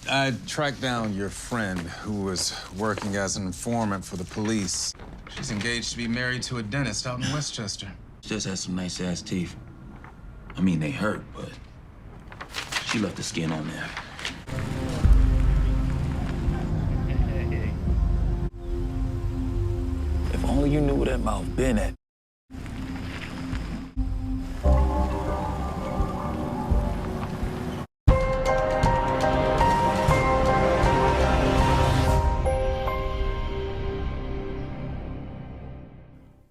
I tracked down your friend who was working as an informant for the police. She's engaged to be married to a dentist out in Westchester. She just has some nice ass teeth. I mean, they hurt, but she left the skin on there. If only you knew where that mouth been at.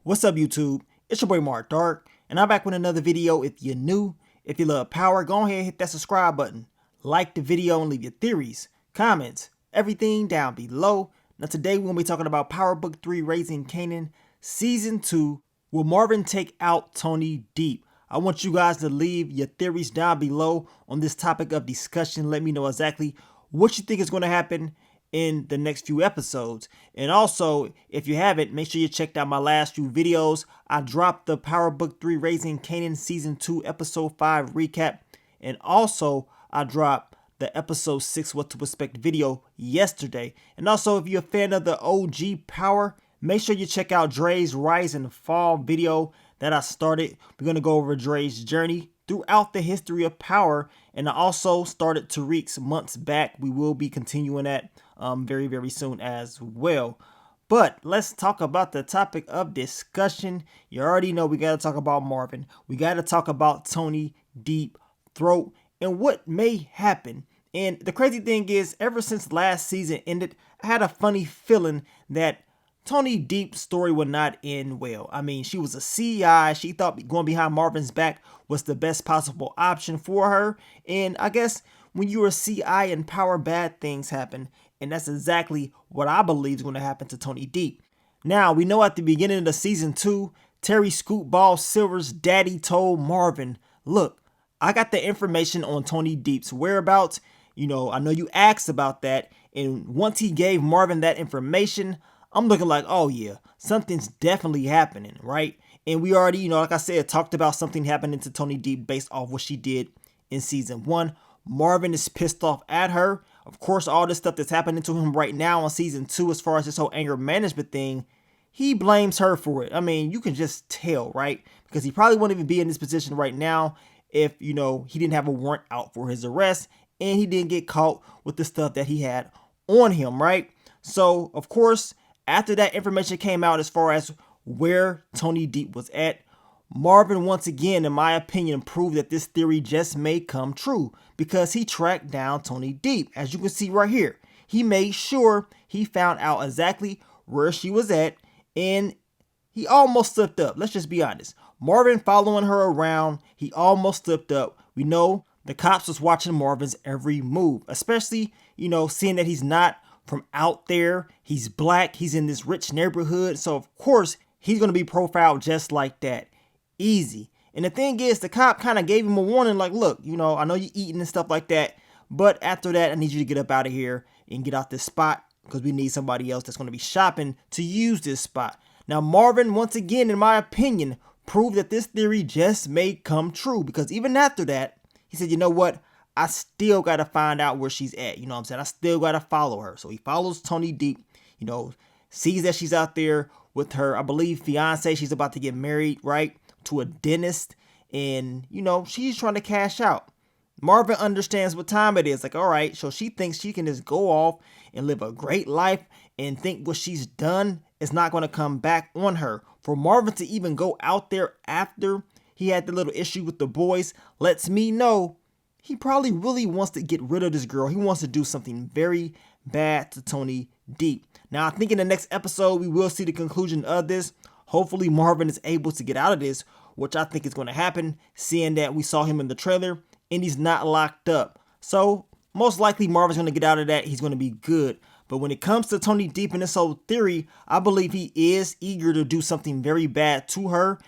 What's up, YouTube? It's your boy Mark Dark, and I'm back with another video. If you're new, if you love power, go ahead and hit that subscribe button. Like the video and leave your theories, comments, everything down below. Now today we're going to be talking about Power Book 3 Raising Kanan Season 2. Will Marvin take out Toni deep? I want you guys to leave your theories down below on this topic of discussion. Let me know exactly what you think is going to happen in the next few episodes. And also, if you haven't, make sure you checked out my last few videos. I dropped the Power Book 3 Raising Kanan Season 2 Episode 5 recap. And also, I dropped the Episode 6 What to Expect video yesterday. And also, if you're a fan of the OG Power, make sure you check out Dre's Rise and Fall video that I started. We're going to go over Dre's journey throughout the history of Power. And I also started Tariq's months back. We will be continuing that very soon as well. But let's talk about the topic of discussion. You already know we got to talk about Marvin. We got to talk about Toni Deep Throat and what may happen. And the crazy thing is, ever since last season ended, I had a funny feeling that Toni Deep's story would not end well. I mean, she was a CI. She thought going behind Marvin's back was the best possible option for her. And I guess when you're a CI in Power, bad things happen. And that's exactly what I believe is going to happen to Toni Deep. Now, we know at the beginning of the season 2, Terry Scootball Silver's daddy told Marvin, look, I got the information on Toni Deep's whereabouts. You know, I know you asked about that. And once he gave Marvin that information, I'm looking like, oh yeah, something's definitely happening, right? And we already, you know, like I said, talked about something happening to Toni Deep based off what she did in season 1. Marvin is pissed off at her. Of course, all this stuff that's happening to him right now on season 2, as far as this whole anger management thing, he blames her for it. I mean, you can just tell, right? Because he probably wouldn't even be in this position right now if, you know, he didn't have a warrant out for his arrest and he didn't get caught with the stuff that he had on him, right? So, of course, after that information came out as far as where Toni Deep was at, Marvin once again, in my opinion, proved that this theory just may come true because he tracked down Toni Deep. As you can see right here, he made sure he found out exactly where she was at, and he almost slipped up. Let's just be honest. Marvin following her around, he almost slipped up. We know the cops was watching Marvin's every move, especially, you know, seeing that he's not from out there. He's black. He's in this rich neighborhood. So, of course, he's going to be profiled just like that. Easy. And the thing is, the cop kind of gave him a warning like, look, you know, I know you're eating and stuff like that, but after that, I need you to get up out of here and get out this spot because we need somebody else that's going to be shopping to use this spot. Now, Marvin, once again, in my opinion, proved that this theory just may come true because even after that, he said, you know what? I still got to find out where she's at. You know what I'm saying? I still got to follow her. So he follows Toni Deep, you know, sees that she's out there with her, I believe, fiance. She's about to get married, right, to a dentist. And, you know, she's trying to cash out. Marvin understands what time it is. Like, all right, so she thinks she can just go off and live a great life and think what she's done is not going to come back on her. For Marvin to even go out there after he had the little issue with the boys lets me know he probably really wants to get rid of this girl. He wants to do something very bad to Toni Deep. Now, I think in the next episode, we will see the conclusion of this. Hopefully, Marvin is able to get out of this, which I think is going to happen, seeing that we saw him in the trailer and he's not locked up. So, most likely, Marvin's going to get out of that. He's going to be good. But when it comes to Toni Deep and this whole theory, I believe he is eager to do something very bad to her.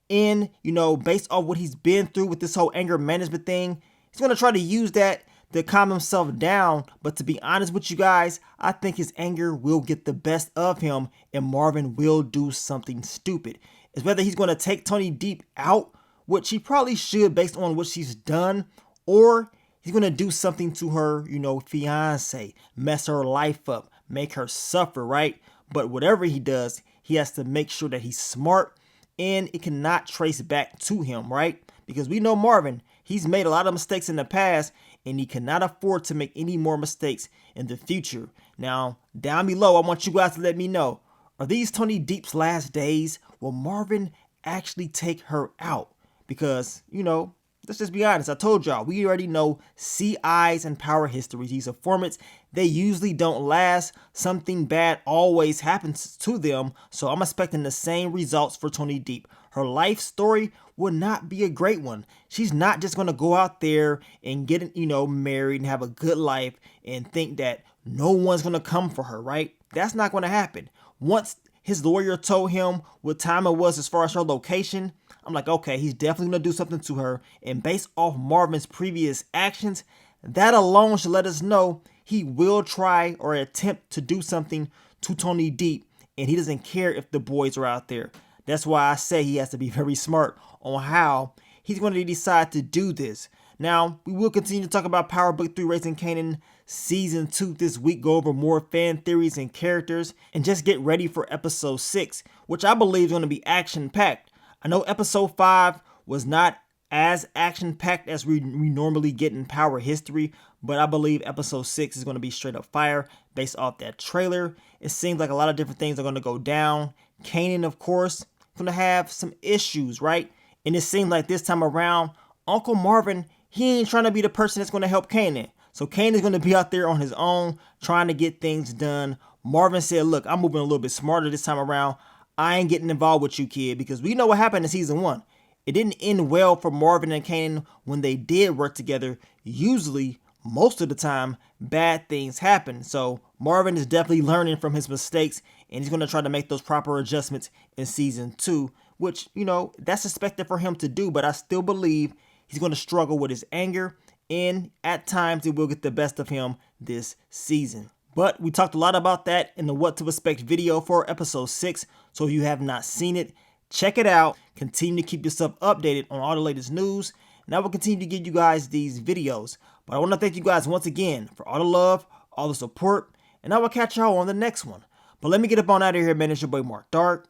And, you know, based on what he's been through with this whole anger management thing, he's going to try to use that to calm himself down. But to be honest with you guys, I think his anger will get the best of him and Marvin will do something stupid. It's whether he's going to take Toni Deep out, which he probably should based on what she's done, or He's gonna do something to her, fiance, mess her life up, make her suffer, right? But whatever he does, he has to make sure that he's smart and it cannot trace back to him, right? Because we know Marvin, he's made a lot of mistakes in the past and he cannot afford to make any more mistakes in the future. Now, down below, I want you guys to let me know, are these Toni Deep's last days? Will Marvin actually take her out? Because, let's just be honest. I told y'all, we already know CIs and power histories. These informants, they usually don't last. Something bad always happens to them. So I'm expecting the same results for Toni Deep. Her life story will not be a great one. She's not just going to go out there and get, married and have a good life and think that no one's going to come for her, right? That's not going to happen. Once his lawyer told him what time it was as far as her location, I'm like, okay, he's definitely going to do something to her. And based off Marvin's previous actions, that alone should let us know he will try or attempt to do something to Toni Deep. And he doesn't care if the boys are out there. That's why I say he has to be very smart on how he's going to decide to do this. Now, we will continue to talk about Power Book 3 Raising Kanan Season 2 this week, go over more fan theories and characters, and just get ready for Episode 6, which I believe is going to be action-packed. I know Episode 5 was not as action-packed as we normally get in Power history, but I believe Episode 6 is going to be straight up fire based off that trailer. It seems like a lot of different things are going to go down. Kanan, of course, going to have some issues, right? And it seems like this time around, Uncle Marvin, he ain't trying to be the person that's going to help Kanan. So Kanan's going to be out there on his own trying to get things done. Marvin said, look, I'm moving a little bit smarter this time around. I ain't getting involved with you, kid, because we know what happened in Season 1. It didn't end well for Marvin and Kanan when they did work together. Usually, most of the time, bad things happen. So Marvin is definitely learning from his mistakes, and he's going to try to make those proper adjustments in Season 2, which, that's expected for him to do, but I still believe he's going to struggle with his anger, and at times it will get the best of him this season. But we talked a lot about that in the What to Expect video for Episode 6, so if you have not seen it, check it out. Continue to keep yourself updated on all the latest news, and I will continue to give you guys these videos. But I want to thank you guys once again for all the love, all the support, and I will catch y'all on the next one. But let me get up on out of here, man. It's your boy Mark Dark.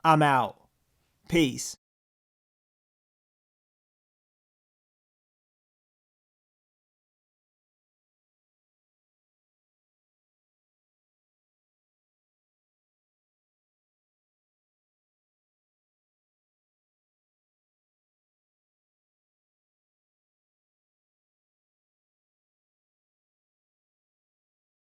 I'm out. Peace.